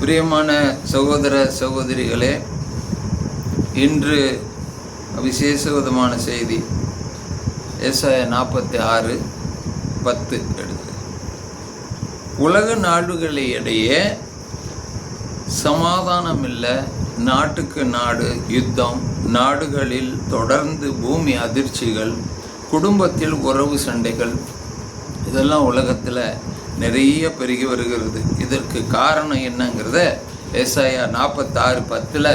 பிரியமான சகோதர சகோதரிகளே, இன்று விசேஷ விதமான செய்தி. ஏசாயா 46:10 எடுத்து, உலக நாடுகளிடையே சமாதானம் இல்லை, நாட்டுக்கு நாடு யுத்தம், நாடுகளில் தொடர்ந்து பூமி அதிர்ச்சிகள், குடும்பத்தில் உறவு சண்டைகள், இதெல்லாம் உலகத்தில் நிறைய பெருகி வருகிறது. இதற்கு காரணம் என்னங்கிறத ஏசாயா 46:10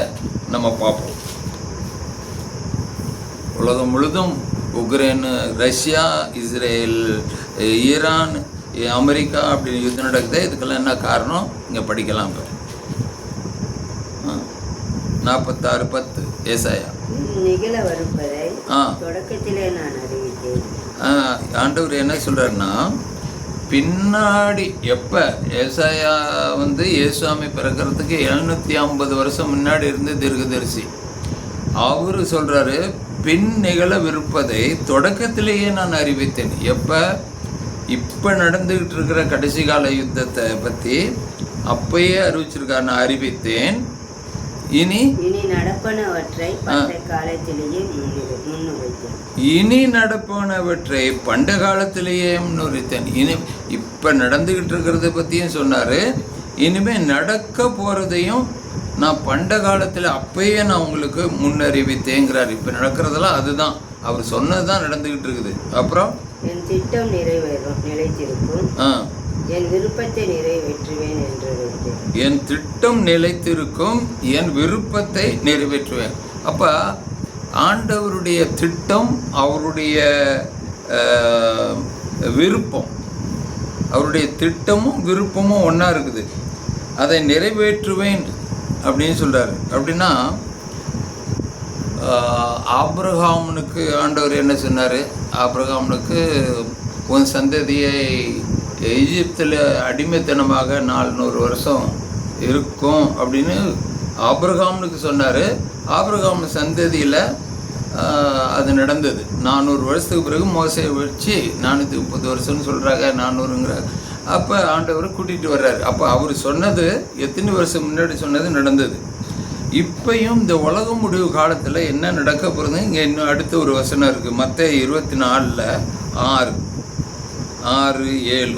நம்ம பார்ப்போம். உலகம் முழுதும் Ukraine, Russia, Israel, Iran, America அப்படின்னு யுத்தம் நடக்குது. இதுக்கெல்லாம் என்ன காரணம் இங்கே படிக்கலாம். 46:10 ஏசாயா. ஆண்டவர் என்ன சொல்றாருன்னா, பின்னாடி எப்போ ஏசாயா இயேசுவாமி பிறக்கிறதுக்கு 750 வருஷம் முன்னாடி இருந்து தீர்க்கதரிசி. அவர் சொல்கிறாரு, பின் நிகழவிருப்பதை தொடக்கத்திலேயே நான் அறிவித்தேன். இப்போ நடந்துக்கிட்டு இருக்கிற கடைசி கால யுத்தத்தை பற்றி அப்பயே அறிவிச்சிருக்கார். நான் அறிவித்தேன், இனி நடப்பனவற்றை பண்ட காலத்திலேயே முன்னுரைத்தேன். இனி இப்போ நடந்துக்கிட்டு இருக்கிறத பற்றியும் சொன்னார். இனிமேல் நடக்க போகிறதையும் நான் பண்ட காலத்தில் அப்பயே நான் உங்களுக்கு முன்னறிவித்தேங்கிறார். இப்போ நடக்கிறதெல்லாம் அதுதான், அவர் சொன்னது தான் நடந்துக்கிட்டு இருக்குது. அப்புறம் என் திட்டம் நிலைத்திருக்கும், என் விருப்பத்தை நிறைவேற்றுவேன் என்று வைத்தேன். என் திட்டம் நிலைத்திருக்கும், என் விருப்பத்தை நிறைவேற்றுவேன். அப்போ ஆண்டவருடைய திட்டம், அவருடைய விருப்பம், அவருடைய திட்டமும் விருப்பமும் ஒன்றா இருக்குது. அதை நிறைவேற்றுவேன் அப்படின்னு சொல்கிறாரு. அப்படின்னா ஆபிரகாமுக்கு ஆண்டவர் என்ன சொன்னார்? ஆபிரகாமுக்கு உன் சந்ததியை எகிப்தில் அடிமைத்தனமாக 400 வருஷம் இருக்கும் அப்படின்னு ஆபிரகாமுக்கு சொன்னார். ஆபிரகாம் சந்ததியில் அது நடந்தது. 400 வருஷத்துக்கு பிறகு மோசையை வச்சு 430 வருஷம்னு சொல்கிறாங்க, 400ங்கிற. அப்போ ஆண்டவர் கூட்டிகிட்டு வர்றாரு. அப்போ அவர் சொன்னது எத்தனை வருஷம் முன்னாடி சொன்னது நடந்தது. இப்பையும் இந்த உலக முடிவு காலத்தில் என்ன நடக்க போகிறது? இங்கே இன்னும் அடுத்த ஒரு வசனம் இருக்குது. மத்தேயு 24:6-7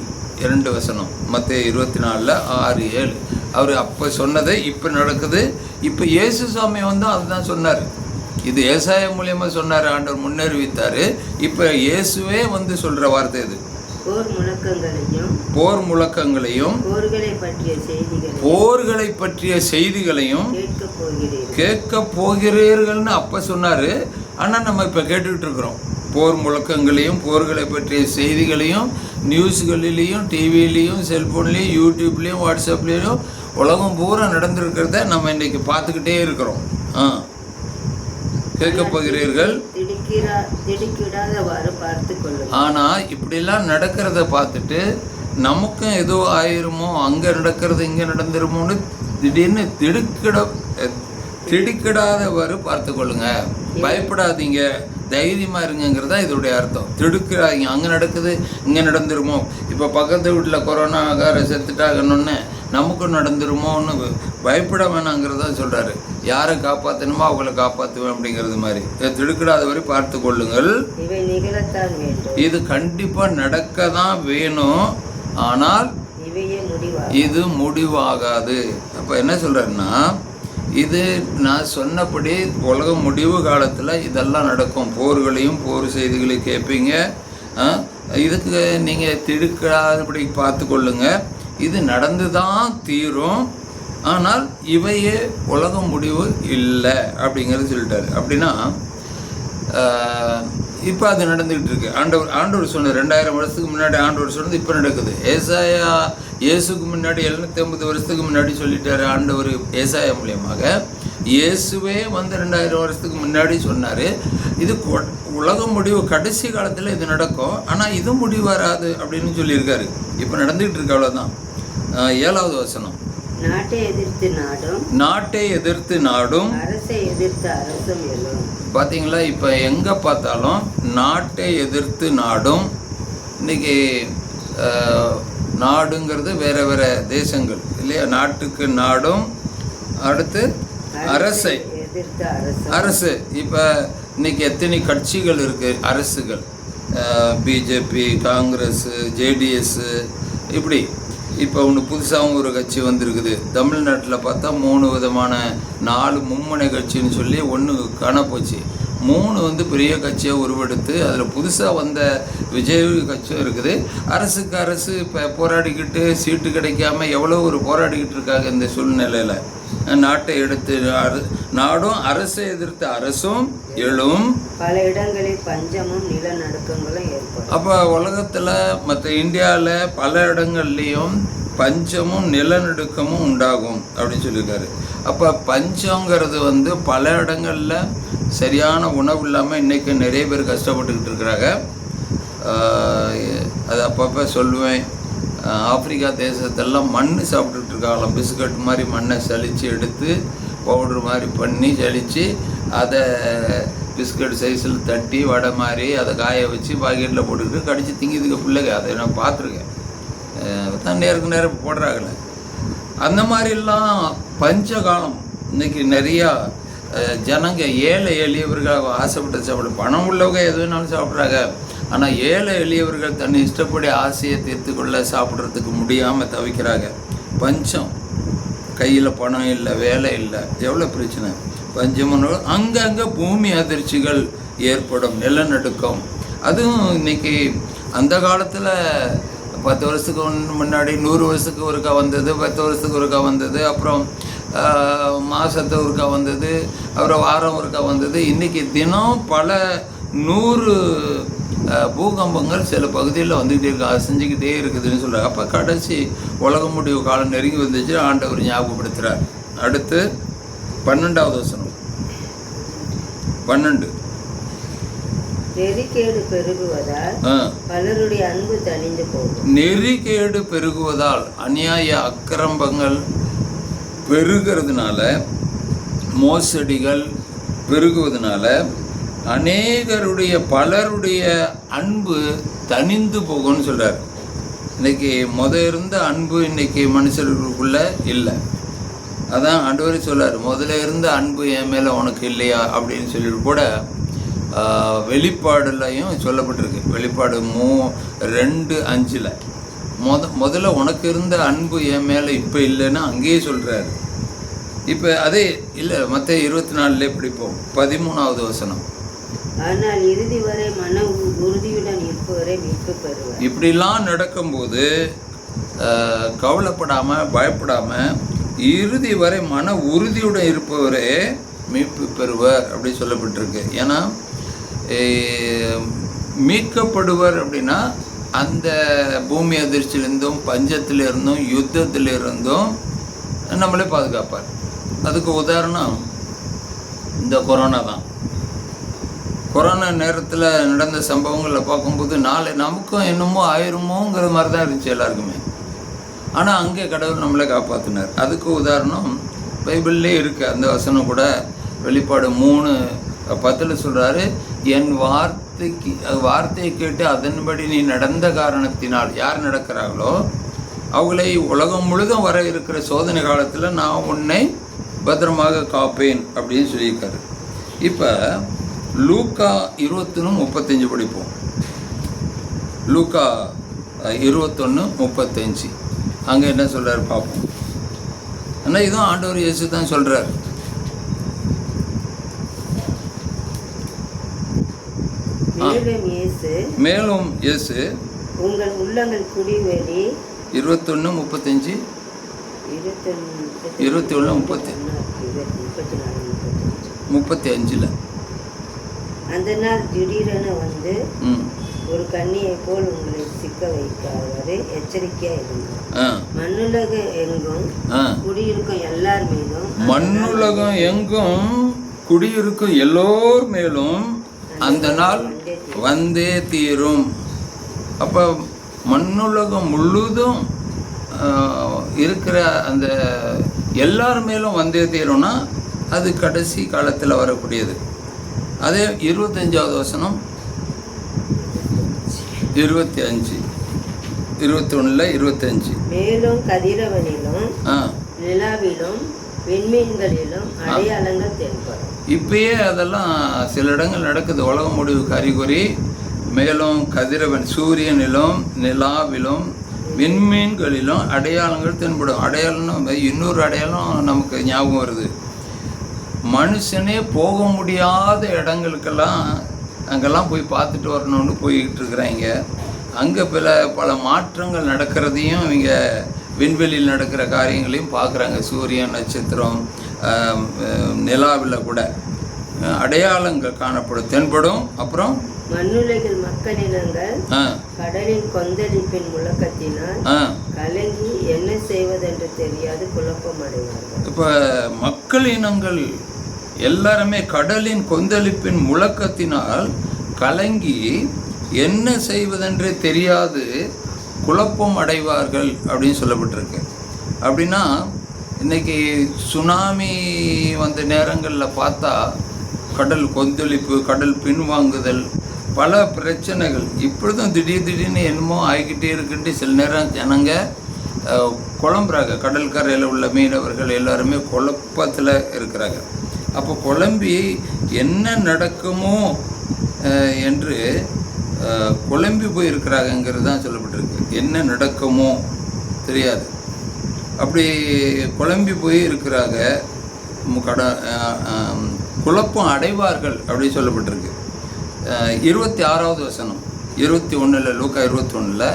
2 வசனம். மத்தேயு 24:6-7. அவர் அப்போ சொன்னதை இப்போ நடக்குது. இப்போ இயேசு சாமி அதுதான் சொன்னார். இது ஏசாயா மூலியமாக சொன்னார், ஆண்டவர் முன்னறிவித்தார். இப்போ இயேசுவே சொல்கிற வார்த்தை இது. போர் முழக்கங்களையும் போர்களை பற்றிய செய்திகளையும் கேட்க போகிறீர்கள்னு அப்போ சொன்னார். ஆனால் நம்ம இப்போ கேட்டுக்கிட்டு இருக்கிறோம். போர் முழக்கங்களையும் போர்களை பற்றிய செய்திகளையும் நியூஸ்களிலையும், டிவிலையும், செல்ஃபோன்லேயும், யூடியூப்லேயும், வாட்ஸ்அப்லேயும் உலகம் பூரா நடந்திருக்கிறத நம்ம இன்றைக்கி பார்த்துக்கிட்டே இருக்கிறோம். கேட்க போகிறீர்கள். ஆனால் இப்படிலாம் நடக்கிறத பார்த்துட்டு நமக்கும் ஏதோ ஆயிருமோ, அங்கே நடக்கிறது இங்கே நடந்துருமோன்னு திடீர்னு திடுக்கிடாதவாறு பார்த்து கொள்ளுங்க. பயப்படாதீங்க, தைரியமாக இருங்கிறதா இதோடைய அர்த்தம். திடுக்கிடாதீங்க, அங்கே நடக்குது இங்கே நடந்துருமோ. இப்போ பக்கத்து வீட்டில் கொரோனாக்கார செத்துட்டாகணுன்னு நமக்கும் நடந்துருமோன்னு பயப்பட வேணாங்கிறதா சொல்கிறாரு. யாரை காப்பாற்றணுமோ அவங்கள காப்பாற்றுவேன் அப்படிங்கிறது மாதிரி. திடுக்கிடாத வரை பார்த்து கொள்ளுங்கள். இது கண்டிப்பாக நடக்க தான் வேணும், ஆனால் இது முடிவாகாது. அப்போ என்ன சொல்கிறேன்னா, இது நான் சொன்னபடி உலக முடிவு காலத்தில் இதெல்லாம் நடக்கும். போர்களையும் போர் செய்திகளையும் கேட்பீங்க. இதுக்கு நீங்கள் திடுக்கிடாதபடி பார்த்து கொள்ளுங்க. இது நடந்து தான் தீரும், ஆனால் இவையே உலக முடிவு இல்லை அப்படிங்கிறது சொல்லிட்டாரு. அப்படின்னா இப்போ அது நடந்துக்கிட்டு இருக்கு. ஆண்டவர் சொன்னது 2000 வருஷத்துக்கு முன்னாடி ஆண்டவர் சொன்னது இப்போ நடக்குது. ஏசாயா இயேசுக்கு முன்னாடி 750 வருஷத்துக்கு முன்னாடி சொல்லிட்டாரு ஆண்டவர் ஏசாயா மூலியமாக. இயேசுவே 2000 வருஷத்துக்கு முன்னாடி சொன்னார். இது உலக முடிவு கடைசி காலத்தில் இது நடக்கும், ஆனால் இது முடிவு வராது அப்படின்னு சொல்லியிருக்காரு. இப்போ நடந்துகிட்டு இருக்கு, அவ்வளோதான். 7வது வசனம். நாட்டை எதிர்த்து நாடும் அரசை எதிர்த்து அரசும் எழும். பார்த்தீங்களா, இப்போ எங்கே பார்த்தாலும் நாட்டை எதிர்த்து நாடும். இன்றைக்கி நாடுங்கிறது வேற வேற தேசங்கள் இல்லையா? நாட்டுக்கு நாடும், அடுத்து அரசை எதிர்த்த அரசு. அரசு. இப்போ இன்னைக்கு எத்தனை கட்சிகள் இருக்குது அரசுகள்? பிஜேபி, காங்கிரஸ், ஜேடிஎஸ்ஸு, இப்படி. இப்போ ஒன்று புதுசாகவும் ஒரு கட்சி வந்திருக்குது. தமிழ்நாட்டில் பார்த்தா 3 விதமான 4 மும்முனை கட்சின்னு சொல்லி ஒன்று காணப்போச்சு. 3 பெரிய கட்சியை உருவெடுத்து அதில் புதுசாக வந்த விஜய் கட்சியும் இருக்குது. அரசுக்கு அரசு இப்போ போராடிக்கிட்டு சீட்டு கிடைக்காம எவ்வளோ ஒரு போராடிக்கிட்டு இருக்காங்க. இந்த சூழ்நிலையில் நாட்டை எடுத்து நாடும் அரசை எதிர்த்து அரசும் எழும். பல இடங்களில் பஞ்சமும் நிலநடுக்கங்களும் ஏற்படும். அப்போ உலகத்தில் மற்ற இந்தியாவில் பல இடங்கள்லேயும் பஞ்சமும் நிலநடுக்கமும் உண்டாகும் அப்படின்னு சொல்லியிருக்காரு. அப்போ பஞ்சங்கிறது பல இடங்களில் சரியான உணவு இல்லாமல் இன்றைக்கி நிறைய பேர் கஷ்டப்பட்டுக்கிட்டு இருக்கிறாங்க. அது அப்பப்போ சொல்லுவேன். ஆப்பிரிக்கா தேசத்தெல்லாம் மண் சாப்பிட்டுட்டு இருக்காங்களாம். பிஸ்கட் மாதிரி மண்ணை சலித்து எடுத்து பவுட்ரு மாதிரி பண்ணி சலித்து அதை பிஸ்கட் சைஸில் தட்டி வடை மாதிரி அதை காய வச்சு பாக்கெட்டில் போட்டுக்கிட்டு கடிச்சு திங்கிதுக்கு பிள்ளைங்க. அதை நான் பார்த்துருக்கேன். தான் நேருக்கு போடுறாங்களே. அந்த மாதிரிலாம் பஞ்ச காலம். இன்றைக்கி நிறையா ஜனங்க ஏழை எளியவர்கள் ஆசைப்பட்டு சாப்பிட, பணம் உள்ளவங்க எது வேணாலும் சாப்பிட்றாங்க. ஆனால் ஏழை எளியவர்கள் தன்னை இஷ்டப்படி ஆசையை தீர்த்துக்கொள்ள சாப்பிட்றதுக்கு முடியாமல் தவிக்கிறாங்க. பஞ்சம், கையில் பணம் இல்லை, வேலை இல்லை, எவ்வளோ பிரச்சனை. பஞ்சம். அங்கங்கே பூமி அதிர்ச்சிகள் ஏற்படும், நிலநடுக்கம். அதுவும் இன்றைக்கி அந்த காலத்தில் 10 வருஷத்துக்கு முன்னாடி 100 வருஷத்துக்கு ஒருக்கா வந்தது, 10 வருஷத்துக்கு ஒருக்கா வந்தது, அப்புறம் மாதத்தை ஒருக்கா வந்தது, அப்புறம் வாரம் ஒருக்கா வந்தது. இன்றைக்கி தினம் பல 100 பூகம்பங்கள் சில பகுதியில் வந்துக்கிட்டே இருக்கு, செஞ்சுக்கிட்டே இருக்குதுன்னு சொல்கிறாங்க. அப்போ கடைசி உலக முடிவு காலம் நெருங்கி வந்துச்சு. ஆண்டவர் ஞாபகப்படுத்துகிறார். அடுத்து 12வது வசனம். 12. நெறிகேடு பெருகுவதால் பலருடைய அன்பு தணிந்து போகும். நெறிகேடு பெருகுவதால், அநியாய அக்கிரமங்கள் பெருகிறதுனால, மோசடிகள் பெருகுவதனால அநேகருடைய பலருடைய அன்பு தணிந்து போகும்னு சொல்கிறார். இன்றைக்கி இருந்த அன்பு இன்றைக்கி மனுஷர்களுக்குள்ள இல்லை. அதான் ஆண்டவரே சொல்கிறார், முதல்ல இருந்த அன்பு என் மேலே உனக்கு இல்லையா அப்படின்னு சொல்லிட்டு கூட வெளிப்பாடுலையும் சொல்லப்பட்டிருக்கு. வெளிப்பாடு 2:5 முதல்ல உனக்கு இருந்த அன்பு என் மேலே இப்போ இல்லைன்னா அங்கேயே சொல்கிறாரு. இப்போ அதே இல்லை, மற்ற 24 பிடிப்போம். 13வது வசனம். ஆனால் இறுதி வரை மன உறுதியுடன் இருப்பவரை மீட்பு பெறுவார். இப்படிலாம் நடக்கும்போது கவலைப்படாமல் பயப்படாமல் இறுதி வரை மன உறுதியுடன் இருப்பவரே மீட்பு பெறுவர் அப்படி சொல்லப்பட்டிருக்கு. ஏன்னா மீட்கப்படுவர் அப்படின்னா அந்த பூமி அதிர்ச்சியிலிருந்தும் பஞ்சத்திலிருந்தும் யுத்தத்திலிருந்தும் நம்மளே பாதுகாப்பார். அதுக்கு உதாரணம் இந்த கொரோனா தான். கொரோனா நேரத்தில் நடந்த சம்பவங்களை பார்க்கும்போது நாளை நமக்கும் என்னமோ ஆயிருமோங்கிற மாதிரி தான் இருந்துச்சு எல்லாருக்குமே. ஆனால் அங்கே கடவுள் நம்மளை காப்பாற்றினார். அதுக்கு உதாரணம் பைபிள்லே இருக்குது. அந்த வசனம் கூட வெளிப்பாடு 3:10 சொல்கிறாரு, என் வார்த்தையை கேட்டு அதன்படி நீ நடந்த காரணத்தினால், யார் நடக்கிறாங்களோ அவங்களை உலகம் முழுதும் வர இருக்கிற சோதனை காலத்தில் நான் உன்னை பத்திரமாக காப்பேன் அப்படின்னு சொல்லியிருக்காரு. இப்போ லூக்கா 21:35 படிப்போம். லூக்கா 21:35 அங்கே என்ன சொல்கிறார் பார்ப்போம். ஆனால் இதுவும் ஆண்டவர் இயேசு தான் சொல்கிறார். மேலும் இயேசு உங்கள் உள்ளங்கள் குடிவெளி 21:35 21:35 அந்த நாள் திடீரென வந்து ஒரு கண்ணியை போல் உங்களை சிக்க வைக்காதவரை எச்சரிக்கையா இருங்கள். மண்ணுலகம் எங்கும் குடியிருக்கும் எல்லார் மீதும், மண்ணுலகம் எங்கும் குடியிருக்கும் எல்லோர் மேலும் அந்த நாள் வந்தே தீரும். அப்போ மண்ணுலகம் முழுதும் இருக்கிற அந்த எல்லார் மேலும் வந்தே தீரும்னா அது கடைசி காலத்தில் வரக்கூடியது. அதே 25வது வசனம் 25 21 25. மேலும் கதிரவனிலும் ஆ நிலாவிலும் விண்மீன்களிலும் அடையாளங்கள் தென்படும். இப்பயே அதெல்லாம் சில இடங்கள் நடக்குது. உலக முடிவுக்கு அறிகுறி. மேலும் கதிரவன் சூரியனிலும் நிலாவிலும் விண்மீன்களிலும் அடையாளங்கள் தென்படும். அடையாளம்னா இன்னொரு அடையாளம் நமக்கு ஞாபகம் வருது. மனுஷனே போக முடியாத இடங்களுக்கெல்லாம் அங்கெல்லாம் போய் பார்த்துட்டு வரணும்னு போய்கிட்டு இருக்கிறாங்க. அங்கே பல மாற்றங்கள் நடக்கிறதையும் இவங்க விண்வெளியில் நடக்கிற காரியங்களையும் பார்க்குறாங்க. சூரியன், நட்சத்திரம், நிலாவில் கூட அடையாளங்கள் காணப்படும், தென்படும். அப்புறம் மண்ணுலகில் மக்களினங்கள் கடலின் கொந்தளிப்பின் முழக்கத்தினால் கலங்கி என்ன செய்வதென்று தெரியாது குழப்பம் அடைவார்கள். இப்போ மக்கள் இனங்கள் எல்லாருமே கடலின் கொந்தளிப்பின் முழக்கத்தினால் கலங்கி என்ன செய்வதென்று தெரியாது குழப்பம் அடைவார்கள் அப்படின்னு சொல்லப்பட்டிருக்கு. அப்படின்னா இன்னைக்கு சுனாமி வந்த நேரங்களில் பார்த்தா கடல் கொந்தளிப்பு, கடல் பின்வாங்குதல், பல பிரச்சனைகள். இப்பொழுதும் திடீர்னு என்னமோ ஆகிக்கிட்டே இருக்குன்ட்டு சில நேரம் ஜனங்க குழம்புறாங்க. கடற்கரையில் உள்ள மீனவர்கள் எல்லாருமே குழப்பத்தில் இருக்கிறாங்க. அப்போ குழம்பி என்ன நடக்குமோ என்று குழம்பி போயிருக்கிறாங்கங்கிறது தான் சொல்லப்பட்டிருக்கு. என்ன நடக்குமோ தெரியாது, அப்படி குழம்பி போய் இருக்கிறாங்க. குழப்பம் அடைவார்கள் அப்படி சொல்லப்பட்டிருக்கு. 26வது வசனம், 21 லூக்கா 21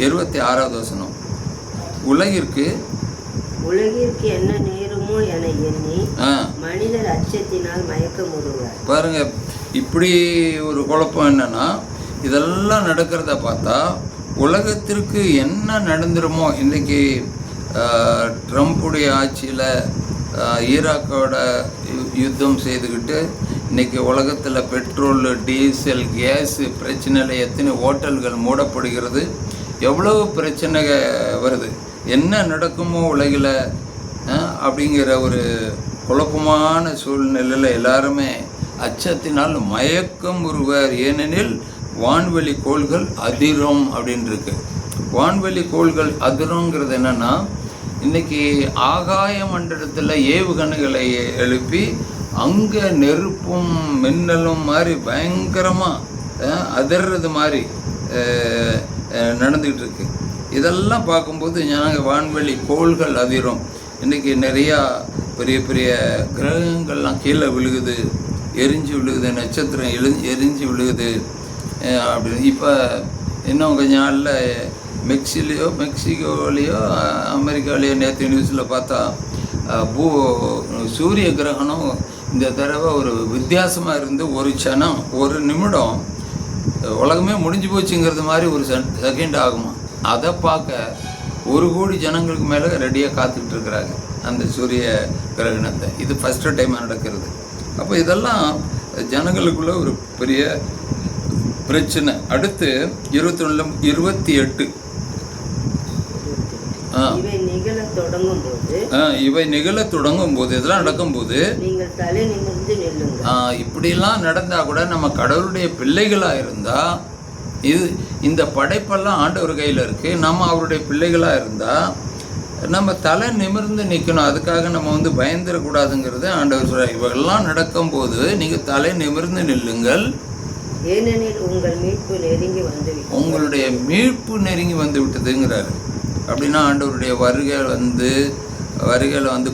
26வது வசனம். உலகிற்கு என்ன நேருமோ என எண்ணி மனிதர் அச்சத்தினால் மயக்கமுறுவார். பாருங்க, இப்படி ஒரு குழப்பம். என்னன்னா இதெல்லாம் நடக்கிறத பார்த்தா உலகத்திற்கு என்ன நடந்துருமோ. இன்றைக்கி ட்ரம்ப்புடைய ஆட்சியில் ஈராக்கோட யுத்தம் செய்துக்கிட்டு இன்றைக்கி உலகத்தில் பெட்ரோல், டீசல், கேஸு பிரச்சனையில் எத்தனை ஹோட்டல்கள் மூடப்படுகிறது, எவ்வளவு பிரச்சனை வருது, என்ன நடக்குமோ உலகில் அப்படிங்கிற ஒரு குழப்பமான சூழ்நிலையில் எல்லாருமே அச்சத்தினால் மயக்கம் உருவார். ஏனெனில் வான்வெளி கோள்கள் அதிரும் அப்படின்னு இருக்கு. வான்வெளி கோள்கள் அதிருங்கிறது என்னன்னா, இன்னைக்கு ஆகாய மண்டலத்தில் ஏவுகணைகளை எழுப்பி அங்கே நெருப்பும் மின்னலும் மாதிரி பயங்கரமாக அதிர்றது மாதிரி நடந்துக்கிட்டு இருக்கு. இதெல்லாம் பார்க்கும்போது நாங்கள் வான்வெளி கோள்கள் அதிரும். இன்றைக்கி நிறையா பெரிய பெரிய கிரகங்கள்லாம் கீழே விழுகுது, எரிஞ்சு விழுகுது, நட்சத்திரம் எரிஞ்சு விழுகுது அப்படின்னு. இப்போ இன்னும் கொஞ்ச நாளில் மெக்சிகோலேயோ அமெரிக்காலேயோ நேற்று நியூஸில் பார்த்தா சூரிய கிரகணம் இந்த தடவை ஒரு வித்தியாசமாக இருந்து ஒரு க்ஷணம், ஒரு நிமிடம் உலகமே முடிஞ்சு போச்சுங்கிறது மாதிரி ஒரு செகண்ட் ஆகுமா. அதை பார்க்க 1 கோடி ஜனங்களுக்கு மேலே ரெடியாக காத்துக்கிட்டு இருக்கிறாங்க அந்த சூரிய கிரகணத்தை. இது ஃபஸ்ட்டு டைமாக நடக்கிறது. அப்போ இதெல்லாம் ஜனங்களுக்குள்ள ஒரு பெரிய பிரச்சனை. அடுத்து 28 இவை நிகழ தொடங்கும் போது இதெல்லாம் நடக்கும்போது நீங்கள் தலை நிமிர்ந்து நில்லுங்கள். இப்படிலாம் நடந்தா கூட நம்ம கடவுளுடைய பிள்ளைகளா இருந்தா, இந்த படைப்பெல்லாம் ஆண்டவர் கையில் இருக்கு, நம்ம அவருடைய பிள்ளைகளா இருந்தா நம்ம தலை நிமிர்ந்து நிற்கணும். அதுக்காக நம்ம பயந்துடக்கூடாதுங்கிறது ஆண்டவர் சொல்றார். இவெல்லாம் நடக்கும்போது நீங்க தலை நிமிர்ந்து நில்லுங்கள், ஏனெனில் உங்கள் மீட்பு நெருங்கி வந்து உங்களுடைய மீட்பு நெருங்கி வந்து விட்டதுங்கிறாரு. அப்படின்னா ஆண்டவருடைய வருகையில்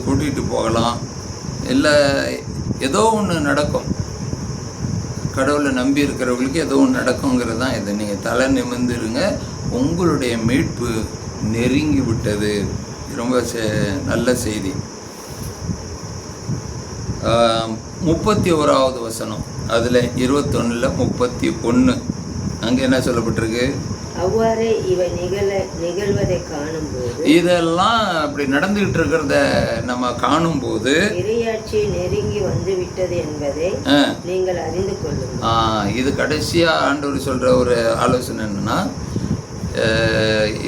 கூட்டிகிட்டு போகலாம், இல்லை ஏதோ ஒன்று நடக்கும். கடவுளை நம்பி இருக்கிறவங்களுக்கு ஏதோ ஒன்று நடக்குங்கிறது தான் இது. நீங்கள் தலை நிமிர்ந்துருங்க, உங்களுடைய மீட்பு நெருங்கி விட்டது. ரொம்ப நல்ல செய்தி. 31வது வசனம், அதில் 21 31 அங்கே என்ன சொல்லப்பட்டிருக்கு? அவ்வாறே இவை நிகழ்வதை காணும்போது, இதெல்லாம் அப்படி நடந்துகிட்டு இருக்கிறத நம்ம காணும்போது இறையாட்சி நெருங்கி வந்து விட்டது என்பதை நீங்கள் அறிந்து கொள்ளுங்கள். இது கடைசியாக ஆண்டவர் சொல்கிற ஒரு ஆலோசனை என்னன்னா,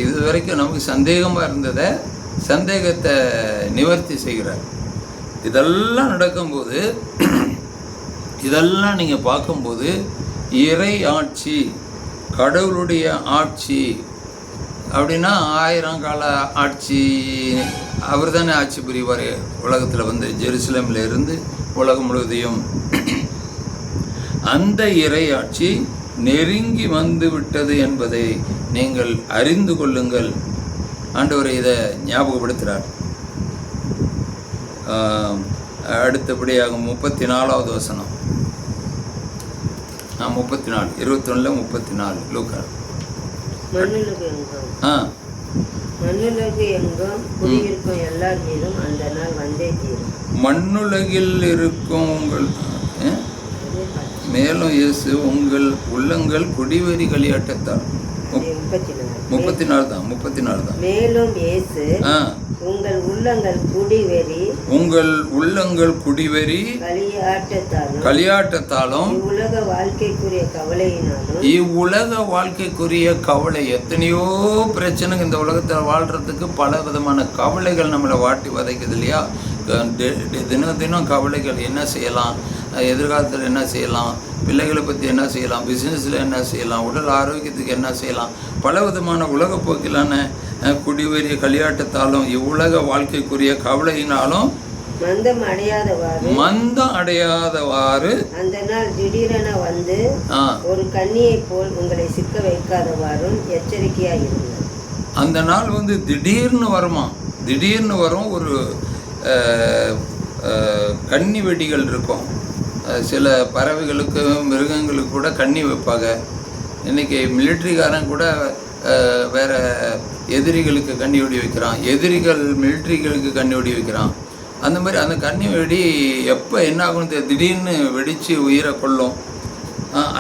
இது வரைக்கும் நமக்கு சந்தேகமாக இருந்ததை சந்தேகத்தை நிவர்த்தி செய்கிறார். இதெல்லாம் நடக்கும்போது, இதெல்லாம் நீங்கள் பார்க்கும்போது இறை ஆட்சி, கடவுளுடைய ஆட்சி அப்படின்னா 1000 கால ஆட்சி அவர் தானே ஆட்சி புரிவார் உலகத்தில் வந்து ஜெருசலேமில் இருந்து உலகம் முழுவதையும். அந்த இறை ஆட்சி நெருங்கி வந்து விட்டது என்பதை நீங்கள் அறிந்து கொள்ளுங்கள். ஆண்டவர் இதை ஞாபகப்படுத்துகிறார். அடுத்தபடியாக 34வது வசனம். 34 21 34 லூக்கா. மண்ணுலகு எங்கும் குடியிருக்கும் எல்லார் மீதும் அந்த நாள் வந்தே தீரும். மண்ணுலகில் இருக்கும் உங்கள் மேலும் இயேசு உங்கள் உள்ளங்கள் குடிவெறி களியாட்டத்தால் 34 தான். மேலும் இயேசு உங்கள் உள்ளங்கள் குடிவெறி களியாட்டத்தாலும் இவ்வுலக வாழ்க்கைக்குரிய கவலை, எத்தனையோ பிரச்சனை இந்த உலகத்தில் வாழ்றதுக்கு பல விதமான கவலைகள் நம்மளை வாட்டி வதைக்குது இல்லையா? தினம் கவலைகள். என்ன செய்யலாம், எதிர்காலத்தில் என்ன செய்யலாம், பிள்ளைகளை பற்றி என்ன செய்யலாம், பிஸ்னஸில் என்ன செய்யலாம், உடல் ஆரோக்கியத்துக்கு என்ன செய்யலாம், பல விதமான உலகப்போக்கிலான குடிவெறிய களியாட்டத்தாலும் இவ்வுலக வாழ்க்கைக்குரிய கவலையினாலும் மந்தம் அடையாதவாறு அந்த நாள் திடீரென வந்து ஒரு கண்ணியை போல் உங்களை சிக்க வைக்காதவாறும் எச்சரிக்கையாயிருங்கள். அந்த நாள் வந்து திடீர்னு வரும். ஒரு கன்னி வெடிகள் இருக்கும். சில பறவைகளுக்கு மிருகங்களுக்கு கூட கண்ணி வைப்பாங்க. இன்றைக்கி மிலிட்ரிக்காரன் கூட வேறு எதிரிகளுக்கு கண்ணி வெடி வைக்கிறான், எதிரிகள் மிலிட்ரிகளுக்கு கண்ணி வெடி வைக்கிறான். அந்த மாதிரி அந்த கண்ணி வெடி எப்போ என்ன ஆகும், திடீர்னு வெடித்து உயிரை கொள்ளும்.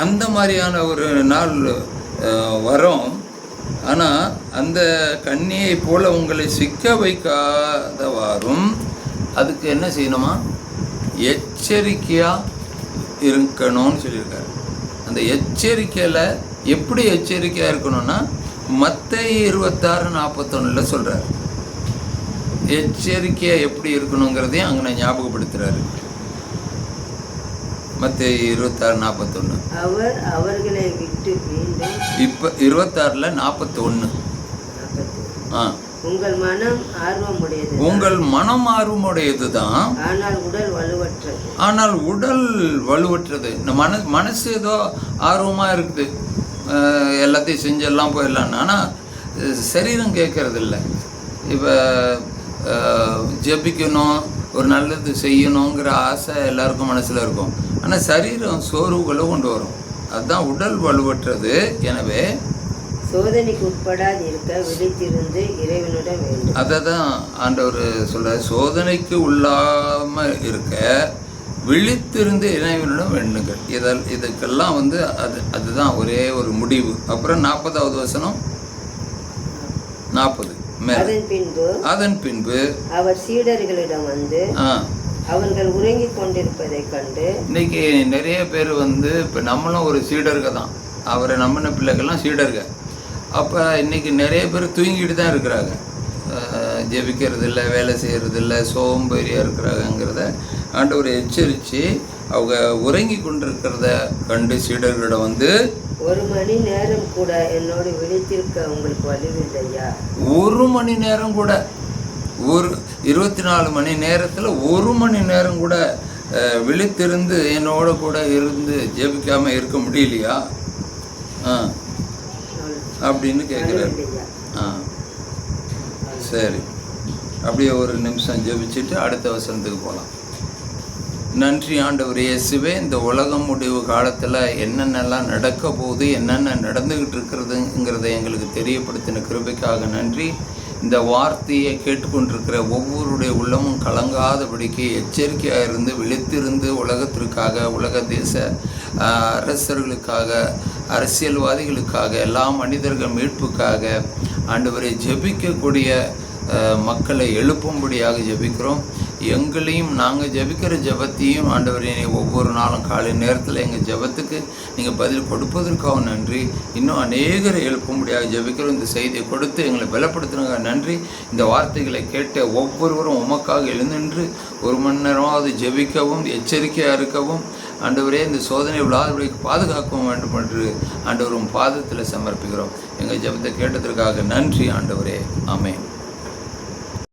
அந்த மாதிரியான ஒரு நாள் வரும். ஆனால் அந்த கண்ணியை போல் உங்களை சிக்க வைக்காதவாறும் அதுக்கு என்ன செய்யணுமா, எச்சரிக்கையாக இருக்கணும்னு சொல்லியிருக்காரு. அந்த எச்சரிக்கையில் எப்படி எச்சரிக்கையாக இருக்கணும்னா மத்தேயு 26:41 சொல்கிறார். எச்சரிக்கையாக எப்படி இருக்கணுங்கிறதையும் அங்கே ஞாபகப்படுத்துகிறாரு. மத்தேயு 26:41. அவர் அவர்களை விட்டு மீண்டும் இப்போ 26ல் 41. உங்கள் மனம் ஆர்வமுடையது தான், ஆனால் உடல் வலுவற்றது. இந்த மனசு ஏதோ ஆர்வமாக இருக்குது, எல்லாத்தையும் செஞ்செல்லாம் போயிடலான்னு. ஆனால் சரீரம் கேட்கறது இல்லை. இப்போ ஜெபிக்கணும், ஒரு நல்லது செய்யணுங்கிற ஆசை எல்லாருக்கும் மனசில் இருக்கும். ஆனால் சரீரம் சோர்வுகளை கொண்டு வரும். அதுதான் உடல் வலுவற்றது. எனவே சோதனைக்கு உட்படாது இருக்க விழித்திருந்து இறைவனிடம் வேண்டும். அதை தான் ஆண்டவர் சொல்கிறார். சோதனைக்கு உள்ளாமல் இருக்க விழித்திருந்து இறைவனிடம் வேண்டுங்கள். இதுக்கெல்லாம் வந்து அதுதான் ஒரே ஒரு முடிவு. அப்புறம் 40வது வசனம் 40. அதன் பின்பு அவர் சீடர்களிடம் வந்து அவர்கள் உறங்கி கொண்டிருப்பதை கண்டு. இன்னைக்கு நிறைய பேர் வந்து இப்போ நம்மளும் ஒரு சீடர்கள் தான், அவரை நம்பின பிள்ளைகள்லாம் சீடர்கள். அப்போ இன்றைக்கி நிறைய பேர் தூங்கிட்டு தான் இருக்கிறாங்க, ஜெபிக்கிறது இல்லை, வேலை செய்கிறது இல்லை, சோம்பேறியாக இருக்கிறாங்கிறத ஆண்டவர் எச்சரித்து அவங்க உறங்கி கொண்டிருக்கிறத கண்டு சீடர்களிடம் வந்து, 1 மணி நேரம் கூட என்னோடு விழித்திருக்க உங்களுக்கு வலிவில்லையா? 1 மணி நேரம் கூட, ஒரு 24 மணி நேரத்தில் 1 மணி நேரம் கூட விழித்திருந்து என்னோட கூட இருந்து ஜெபிக்காமல் இருக்க முடியலையா அப்படின்னு கேட்குறாரு. சரி, அப்படியே ஒரு நிமிஷம் ஜெபிச்சுட்டு அடுத்த வசனத்துக்கு போகலாம். நன்றி ஆண்டவர் இயேசுவே. இந்த உலகம் முடிவு காலத்தில் என்னென்னலாம் நடக்க போகுது, என்னென்ன நடந்துக்கிட்டு இருக்கிறதுங்கிறத எங்களுக்கு தெரியப்படுத்தின கிருபைக்காக நன்றி. இந்த வார்த்தையை கேட்டுக்கொண்டிருக்கிற ஒவ்வொருடைய உள்ளமும் கலங்காதபடிக்கு எச்சரிக்கையாக இருந்து விழித்திருந்து உலகத்திற்காக, உலக தேச அரசர்களுக்காக, அரசியல்வாதிகளுக்காக, எல்லா மனிதர்கள் மீட்புக்காக ஆண்டவரை ஜெபிக்கக்கூடிய மக்களை எழுப்பும்படியாக ஜெபிக்கிறோம். எங்களையும் நாங்கள் ஜெபிக்கிற ஜெபத்தையும் ஆண்டவரே ஒவ்வொரு நாளும் காலை நேரத்தில் எங்கள் ஜெபத்துக்கு நீங்கள் பதில் கொடுப்பதற்காக நன்றி. இன்னும் அநேகரை எழுப்பும்படியாக ஜெபிக்கிறோம். இந்த செய்தியை கொடுத்து எங்களை பலப்படுத்தினாங்க நன்றி. இந்த வார்த்தைகளை கேட்ட ஒவ்வொருவரும் உமக்காக எழுந்தின்று 1 மணி நேரமாவது ஜெபிக்கவும், எச்சரிக்கையாக இருக்கவும், ஆண்டவரே இந்த சோதனை விழாவுக்கு பாதுகாக்க வேண்டும் என்று ஆண்டவரும் பாதத்தில் சமர்ப்பிக்கிறோம். எங்கள் ஜெபத்தை கேட்டதற்காக நன்றி ஆண்டவரே. ஆமென்.